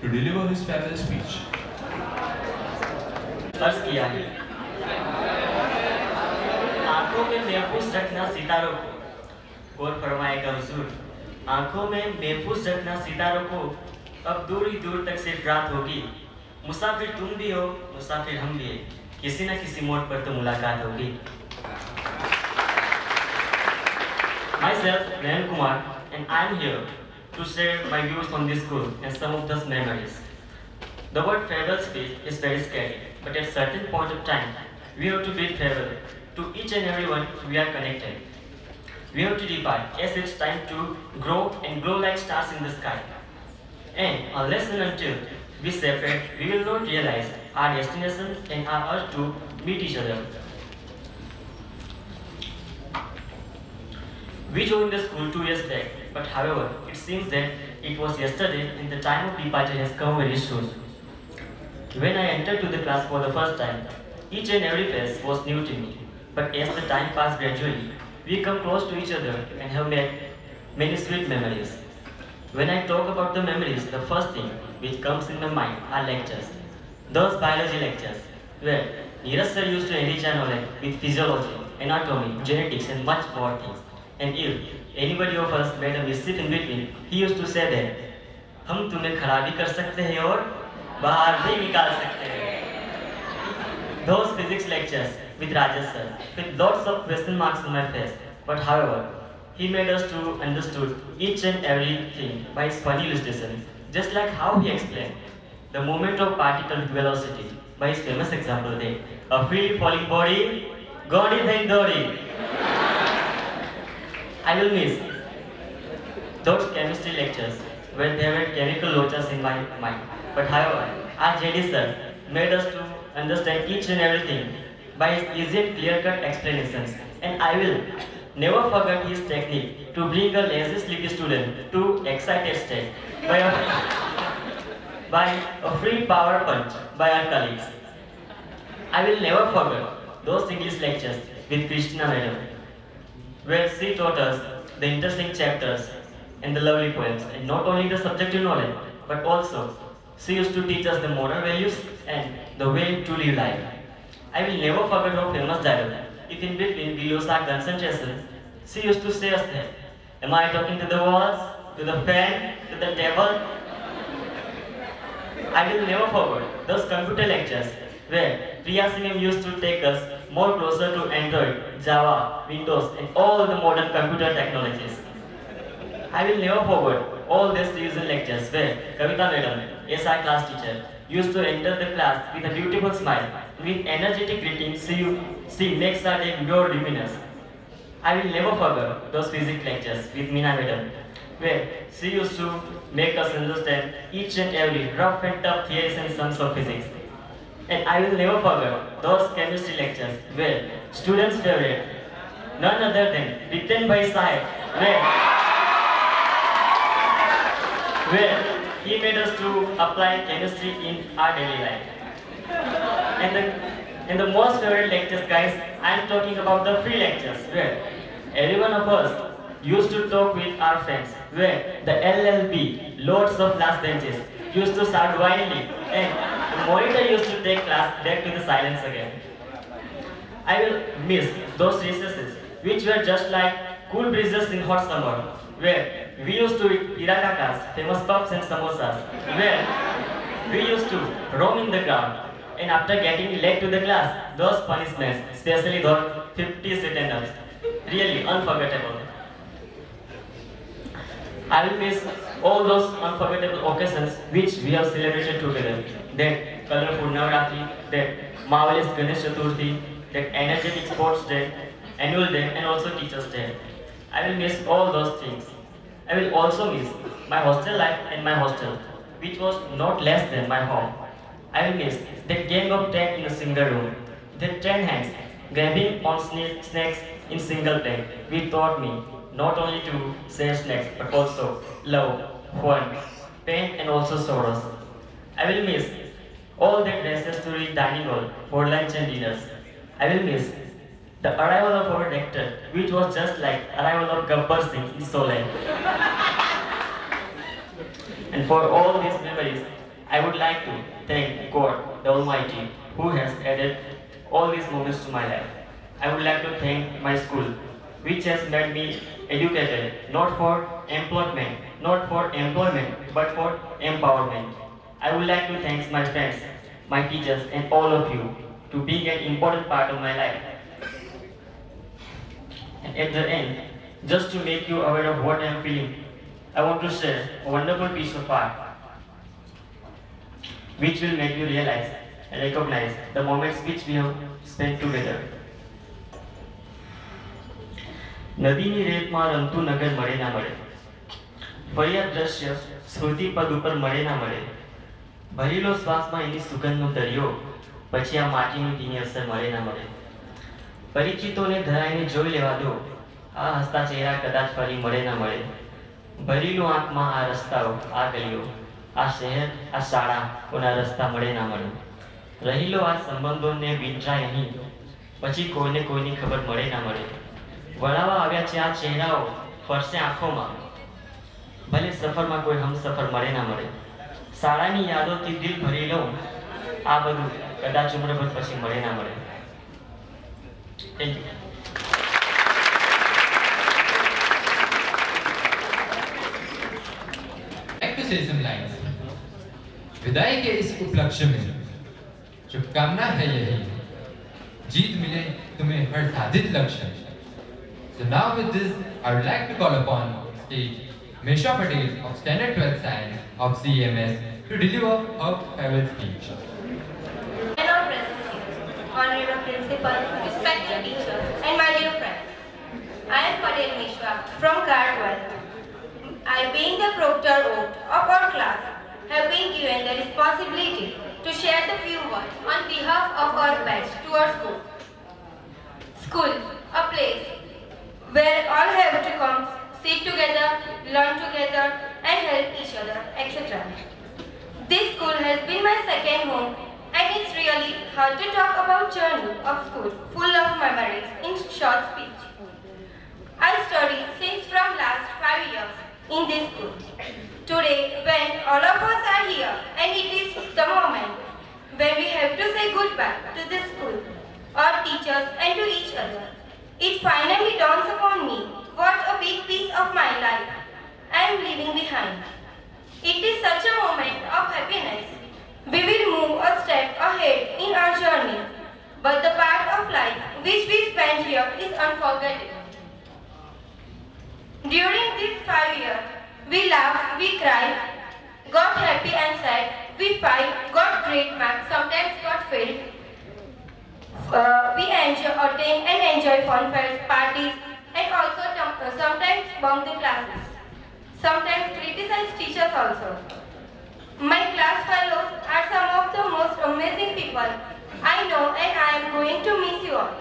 to deliver his farewell speech. अर्ज किया है। आंखों में महफूज रखना सितारों को, और फरमाएगा हुजूर, आंखों में महफूज रखना सितारों को, अब दूर ही दूर तक सिर्फ रात होगी। मुसाफिर तुम भी हो, मुसाफिर हम भी हैं, किसी न किसी मोड़ पर तो मुलाकात होगी। Myself, Nayan Kumar, and I am here to share my views on this school and some of those memories. The word farewell speech is very scary, but at certain point of time, we have to bid farewell to each and everyone we are connected. We have to depart as it's time to grow and glow like stars in the sky. And unless and until we separate, we will not realize our destination and our urge to meet each other. We joined the school 2 years back, but however, it seems that it was yesterday and the time of departure has come very soon. When I entered to the class for the first time, each and every face was new to me. But as the time passed gradually, we come close to each other and have made many sweet memories. When I talk about the memories, the first thing which comes in my mind are lectures. Those biology lectures, where Neeraj sir used to enrich our knowledge with physiology, anatomy, genetics and much more things. And if anybody of us made a mischief in between, he used to say that, हम तुम्हें खड़ा भी कर सकते हैं और बाहर भी निकाल सकते हैं. Those physics lectures with Rajesh sir, with lots of question marks on my face, but however, he made us to understood each and everything by his funny illustration, just like how he explained the movement of particle velocity by his famous example that a free falling body, God is in Dori. I will miss those chemistry lectures when there were chemical lotus in my mind. But however, our JD sir made us to understand each and everything by his easy and clear-cut explanations. And I will never forget his technique to bring a lazy sleepy student to excited state by a free power punch by our colleagues. I will never forget those English lectures with Krishna Madam, where she taught us the interesting chapters and the lovely poems, and not only the subjective knowledge, but also she used to teach us the moral values and the way to live life. I will never forget her famous dialogue. If in between we lose our concentration, she used to say us that, am I talking to the walls, to the fan, to the table? I will never forget those computer lectures where Priya Singh used to take us more closer to Android, Java, Windows and all the modern computer technologies. I will never forget all these revision lectures where Kavita Madam, as our class teacher, used to enter the class with a beautiful smile. With energetic greetings, she makes our day more luminous. I will never forget those physics lectures with Meena Madam, where she used to make us understand each and every rough and tough theories and sums of physics. And I will never forget those chemistry lectures where students' favorite, none other than Bitan Bhai Sahib, where he made us to apply chemistry in our daily life. And the most favorite lectures, guys, I am talking about the free lectures, where every one of us used to talk with our friends, where the LLB, loads of last benches, used to shout wildly, and the monitor used to take class back to the silence again. I will miss those recesses, which were just like cool breezes in hot summer, where we used to eat Irakakas, famous puffs and samosas, where we used to roam in the ground, and after getting late to the class, those punishments, especially those 50 sit-and-ups, really unforgettable. I will miss all those unforgettable occasions which we have celebrated together. That colorful Navratri, that marvelous Ganesh Chaturthi, that energetic sports day, annual day, and also teachers' day. I will miss all those things. I will also miss my hostel life and my hostel, which was not less than my home. I will miss that gang of 10 in a single room, the 10 hands grabbing on snacks in single plate, which taught me not only to share snacks but also love, fun, pain and also sorrows. I will miss all that races to reach dining hall for lunch and dinners. I will miss the arrival of our rector, which was just like arrival of Gabbar Singh in Solan. And for all these memories, I would like to thank God, the Almighty, who has added all these moments to my life. I would like to thank my school, which has made me educated, not for employment, but for empowerment. I would like to thank my friends, my teachers, and all of you to being an important part of my life. And at the end, just to make you aware of what I am feeling, I want to share a wonderful piece of art which will make you realize and recognize the moments which we have spent together. નદીની રેતમાં રમતું નગર મળે ના મળે, ફરી આ દ્રશ્ય સ્મૃતિ પદ ઉપર મળે ના મળે, ભરેલો શ્વાસમાં એની સુગંધનો દરિયો, પછી આ માટીની ભીની અસર મળે ના મળે. પરિચિતોને ધરાઈને જોઈ લેવા દો, આ હસતા ચહેરા કદાચ ફરી મળે ના મળે. ભરેલું આંખમાં આ રસ્તાઓ, આ ગલીઓ, આ શહેર, આ શાળા, કોના રસ્તા મળે ના મળે. રહેલો આ સંબંધોને વીંટરાય અહીં, પછી કોઈને કોઈની ખબર મળે ના મળે. વળાવા આવ્યા છે આ ચહેરાઓ, ફરશે આંખોમાં, ભલે સફરમાં કોઈ હમસફર મળે ના મળે. શાળાની યાદોથી દિલ ભરી લઉં, આ બધું કદાચ ઉમ્રભર પછી મળે ના મળે. Thank you. like to say some lines. विदाई के इस उपलक्ष्य में शुभकामना है यही, जीत मिले तुम्हें हर साधित लक्ष्य. So now with this, I would like to call upon stage Mesha Patel of Standard 12th Science of CMS to deliver her farewell speech. Hello, President, Honorable Principal, respected teachers, and my dear friends. I am Patel Mishra from Car 12. I, being the proctor of our class, have been given the responsibility to share the few words on behalf of our batch to our school. School, a place where all have to come, sit together, learn together, and help each other, etc. This school has been my second home, and it's really hard to talk about journey of school, full of memories in short speech. I studied since from last 5 years in this school. Today, when all of us are here, and it is the moment when we have to say goodbye to this school, our teachers, and to each other, it finally dawns upon me what a big piece of my life I am leaving behind. It is such a moment of happiness. We will move a step ahead in our journey, but the part of life which we spent here is unforgettable. During these 5 years, we laughed, we cried, got happy and sad, we fight, got great marks, sometimes got failed. We attend and enjoy fun fairs, parties, and also sometimes bunk the classes. Sometimes criticize teachers also. My class fellows are some of the most amazing people I know, and I am going to miss you all.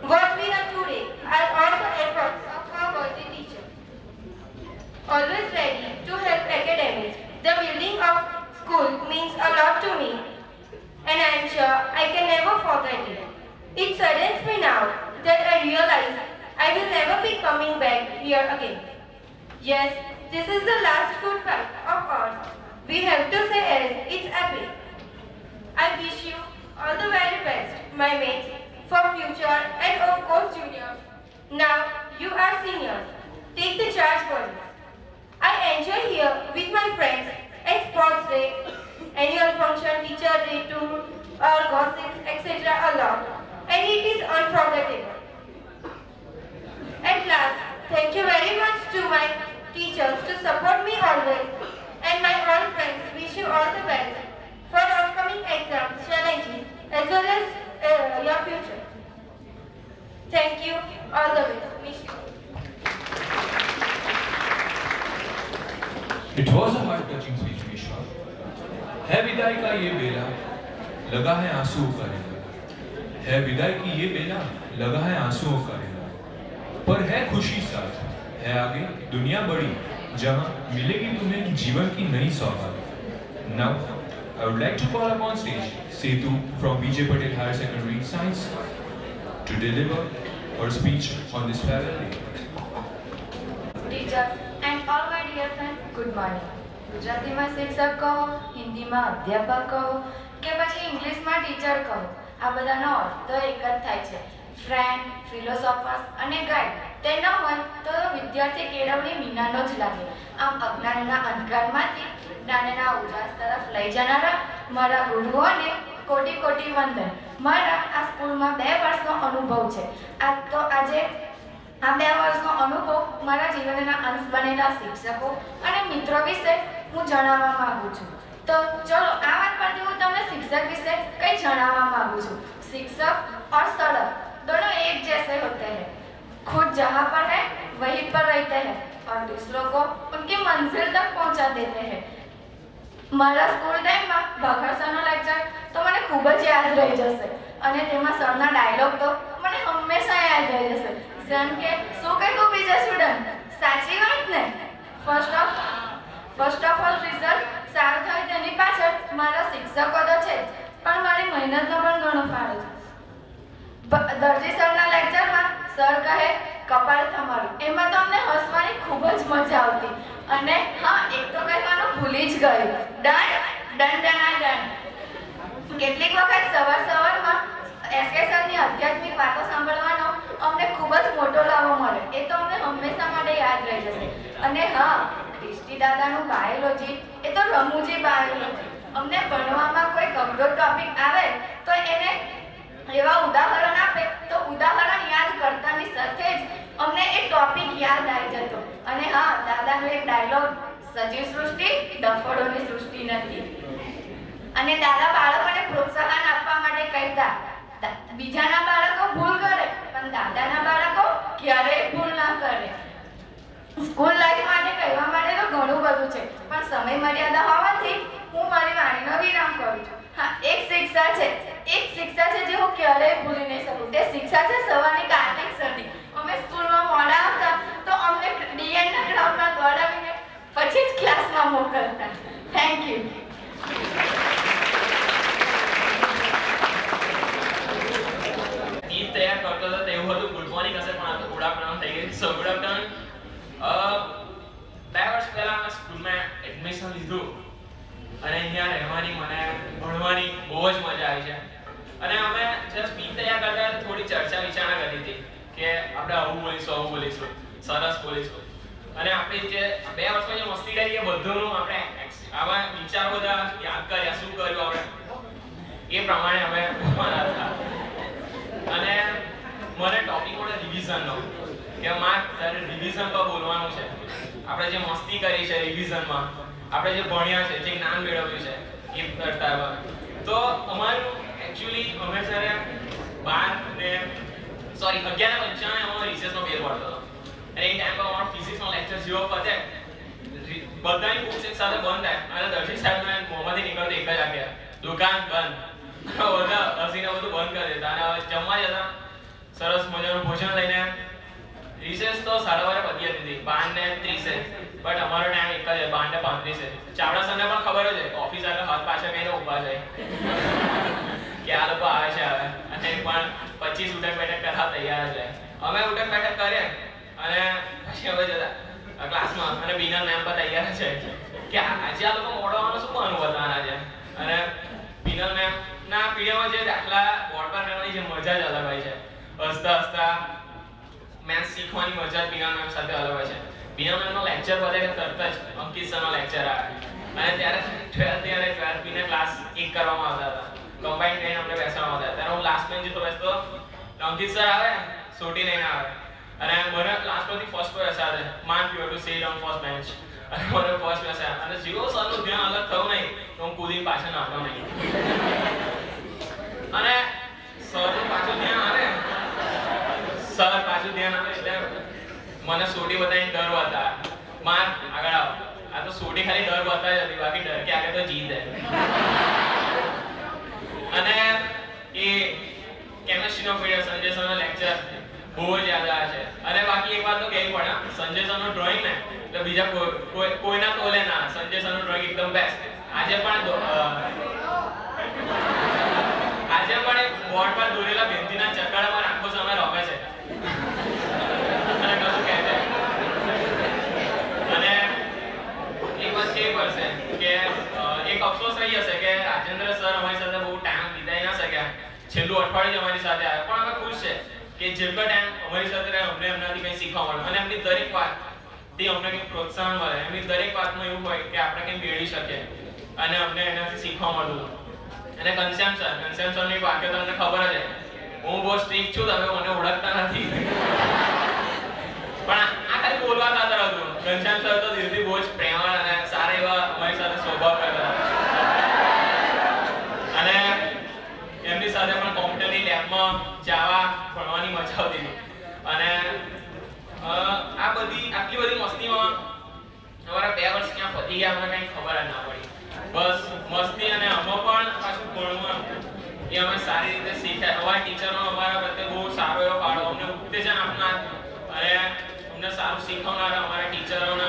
What we are today are all the efforts of our worthy teachers. Always ready to help academics. The building of school means a lot to me, and I am sure I can never forget it. It saddens me now that I realize I will never be coming back here again. Yes, this is the last goodbye of ours. We have to say as it's epic. I wish you all the very best, my mates, for future and of course juniors. Now you are seniors. Take the charge, boys. I enjoy here with my friends and sports day, annual function, teacher day, tour, our gossips, etc. a lot, and it is unforgettable. At last, thank you very much to my teachers to support me always, and my all friends wish you all the best for upcoming exams, challenges, as well as your future. Thank you, all the best. Wish you. It was a heart-touching speech, Mishra. है विदाई का ये बेला, लगा है आंसुओं का रेला. है विदाई की ये बेला, लगा है आंसुओं का रेला. पर है खुशी साथ, है आगे दुनिया बड़ी, जहां मिलेगी तुम्हें जीवन की नई सौगात. Now, I would like to call upon stage Setu from BJ Patel Higher Secondary Science to deliver her speech on this farewell day. Teachers and all my dear friends, good morning. ગુજરાતીમાં શિક્ષક કહો, હિન્દીમાં અધ્યાપક કહો કે પછી ઇંગ્લિશમાં teacher કહો, આ બધાનો અર્થ તો એક જ થાય છે, ફ્રેન્ડ, ફિલોસોફર અને ગાઈડ. તે ન હોય તો વિદ્યાર્થી કેળવણી વિનાનો જ લાગે. આમ અજ્ઞાનના અંધકારમાંથી જ્ઞાનના ઉજાસ તરફ લઈ જનારા મારા ગુરુઓને કોટી કોટી વંદન. મારા આ સ્કૂલમાં 2 વર્ષનો અનુભવ છે. આજે આ 2 વર્ષનો અનુભવ મારા જીવનના અંશ બનેલા શિક્ષકો અને મિત્રો વિશે હું જણાવવા માંગુ છું. તો ચલો આ વાત પરથી હું તમને શિક્ષક વિશે કંઈ જણાવવા માંગુ છું. शिक्षक और सड़क दोनों एक जैसे होते हैं. खुद जहाँ पर है वहीं पर रहते हैं और दूसरों को उनकी मंजिल तक पहुँचा देते हैं. મારા સ્કૂલ ટાઈમમાં ભાખર સરનો લેક્ચર તો મને ખૂબ જ યાદ રહી જશે અને તેમાં સરના ડાયલોગ તો મને હંમેશા યાદ રહી જશે. જેમ કે શું કહ્યું બીજા સ્ટુડન્ટ, સાચી વાત ને? ફર્સ્ટ ઓફ ઓલ રિઝલ્ટ સારું થાય તેની પાછળ મારા શિક્ષકો તો છે પણ મારી મહેનતનો પણ ઘણો ફાળો છે. દરજી સરના લેક્ચરમાં સર કહે કપાળ તમારું, એમાં તો અમને હસવાની ખૂબ જ મજા આવતી. અને હા, એક તો કહેવાનું ભૂલી જ ગયું, ડન ડન ડના ડન. કેટલીક વખત સવારમાં એસકે સરની આધ્યાત્મિક વાતો સાંભળવાનો અમને ખૂબ જ મોટો લાવો મળે. એ તો અમને હંમેશા માટે યાદ રહી જશે. અને હા, ક્રિસ્ટી દાદાનું બાયોલોજી એ તો રમૂજી બાયોલોજી. અમને ભણવામાં કોઈ અઘરો ટોપિક આવે તો એને એવા ઉદાહરણ આપે તો ઉદાહરણ યાદ કરતાની સાથે જ અમને એ ટોપિક યાદ આવી જતો. અને હા, દાદાનો એક ડાયલોગ, સજીવ સૃષ્ટિ ડફોડોની સૃષ્ટિ નથી. અને દાદા બાળકોને પ્રોત્સાહન આપવા માટે કહેતા, બીજાના બાળકો ભૂલ કરે પણ દાદાના બાળકો ક્યારેય ભૂલ ના કરે. સ્કૂલ લાઈફ માટે કહેવા માટે તો ઘણું બધું છે પણ સમય મર્યાદા હોવાથી હું મારી વાણીનો વિરામ કરું છું. હા, એક શિક્ષા છે જે હું ક્યારેય ભૂલી નહીં શકું. તે શિક્ષા છે સવારની કાર્તિક સરની. અમે સ્કૂલમાં મોડા આવતા તો અમને ડીએનના ગ્રાઉન્ડમાં દોડાવીને પછી જ ક્લાસમાં મોકલતા. Thank you. ગીત તૈયાર કરતો હતો તો એવું હતું ગુડ મોર્નિંગ હશે પણ આ તો ગુડ આફ્ટરનૂન થઈ ગઈ. સો ગુડ આફ્ટરનૂન. 2 વર્ષ પહેલા મેં સ્કૂલમાં એડમિશન લીધું અને અહીંયા રહેવાની મને ભણવાની બહુ જ મજા આવી છે. અને અમે જે સ્પીચ તૈયાર કરતા હતા થોડી ચર્ચા વિચારણા કરી હતી કે આપણે આવું બોલીશું સરસ બોલીશું. અને આપણે જે 2 વર્ષમાં જે મસ્તી કરી એ બધુંનું આપણે આવા વિચારો બધા યાદ કર્યા, શું કર્યું આપણે એ પ્રમાણે અમે બોલવાના હતા. અને મને ટોપિક મળે રિવિઝનનો કે તારે રિવિઝન પર બોલવાનું છે. આપણે જે મસ્તી કરી છે રિવિઝનમાં, આપણે જે ભણ્યા છે, જે જ્ઞાન મેળવ્યું છે એ કરતા. તો અમારું એકચ્યુઅલી અમે જ્યારે 11:95 અમારો રિસેસનો બેલ પડતો હતો અને એ ટાઈમ પર અમારો ફિઝિક્સનો લેક્ચર જેવો પતે બધાની બુક્સ એક સાથે બંધ થાય અને દર્શી સાહેબને મોંમાંથી નીકળતો એક જ આગ્યા, દુકાન બંધ. બધા હસીને બધું બંધ કરી દેતા અને જમવા જતા સરસ મજાનું ભોજન લઈને. રિસેસ તો 12:30 પતી હતી, 12:30, બટ અમારો ટાઈમ એક જ 12:35. ચાવડા સરને પણ ખબર જ છે ઓફિસ આગળ હાથ પાછળ મેં ઊભા છે કે આ લોકો આવે છે હવે, અને પણ 25 ઉઠક બેઠક કરવા તૈયાર છે. અમે ઉઠક બેઠક કરીએ અને પછી હવે જતા ક્લાસમાં અને બીના મેમ પર તૈયાર છે કે આજે આ લોકો મોડવાનું શું બનવું બતાવવાના છે. અને બીના મેમ ના પીરિયડમાં જે દાખલા બોર્ડ પર કરવાની જે મજા જ અલગ હોય છે. હસતા મેથ્સ શીખવાની મજા જ બીના મેમ સાથે અલગ હોય છે. બીના મેમનો લેક્ચર પતે કે તરત જ અંકિત સરનો લેક્ચર આવે અને ત્યારે 12th બીના ક્લાસ એક કરવામાં આવતા હતા. કમ્બાઈન કરીને અમને બેસવામાં આવતા. ત્યારે હું લાસ્ટ બેન્ચ પર બેસતો, અંકિત સર આવે સોટી લઈને આવે અને મને લાસ્ટ પરથી ફર્સ્ટ પર બેસાડે. માન you to seat on first bench અને મને ફર્સ્ટ બેસાડે અને જીવો સરનું ધ્યાન અલગ થયું નહીં તો હું કૂદીને પાછળ નાખતો નહીં. અને સરનું પાછું ધ્યાન આવે એટલે મને સોટી બતાવીને ડર હતા, માર આગળ આવ. આ તો સોટી ખાલી ડર બતા જ હતી, બાકી ડર કે આગળ તો જીત હે. અને એ કેમિસ્ટ્રીનો પીરિયડ સંજય સરનો લેક્ચર બહુ જ યાદ આવે છે. અને બાકી એક વાત તો કહેવી પડે, સંજય સરનો ડ્રોઈંગ ને એટલે બીજા કોઈના તોલે ના. સંજય સરનો ડ્રોઈંગ એકદમ બેસ્ટ. આજે પણ બોર્ડ પર દોરેલા બેન્ચીના ચકડામાં આખો સમય રમે છે અને કશું કહે છે. અને એક વાત કેવી પડશે થઈ હશે કે રાજેન્દ્ર સર અમારી સાથે બહુ ટાઈમ વિતાઈ ના શક્યા, છેલ્લું અઠવાડિયું અમારી સાથે આવ્યા, પણ અમે ખુશ છે કે જેટલો ટાઈમ અમારી સાથે રહે અમને એમનાથી કંઈ શીખવા મળે અને એમની દરેક વાત તે અમને કંઈક પ્રોત્સાહન મળે, એમની દરેક વાતમાં એવું હોય કે આપણે કંઈ મેળવી શકીએ અને અમને એનાથી શીખવા મળ્યું. અને ઘનશ્યામ સરનું એક વાક્ય તમને ખબર જ છે, હું બહુ સ્ટ્રિક્ટ છું, તમે મને ઓળખતા નથી. પણ આ ખાલી બોલવા ખાતર હતું. ઘનશ્યામ સર તો દિલથી બહુ જ પ્રેમાળ અને સારા એવા અમારી સાથે સ્વભાવ કરતા અને એમની સાથે પણ કોમ્પ્યુટરની લેબમાં જવા ભણવાની મજા આવતી હતી. અને આટલી બધી મસ્તીમાં અમારા 2 વર્ષ ક્યાં પતી ગયા અમને કંઈ ખબર જ ના પડી. બસ મસ્તી અને આમાં પણ પાછું ભણવાનું એ અમે સારી રીતે શીખ્યા. અમારા ટીચરનો અમારા પ્રત્યે બહુ સારો એવો ફાળો, અમને ઉત્તેજન આપનાર અને અમને સારું શીખવનાર અમારા ટીચરોને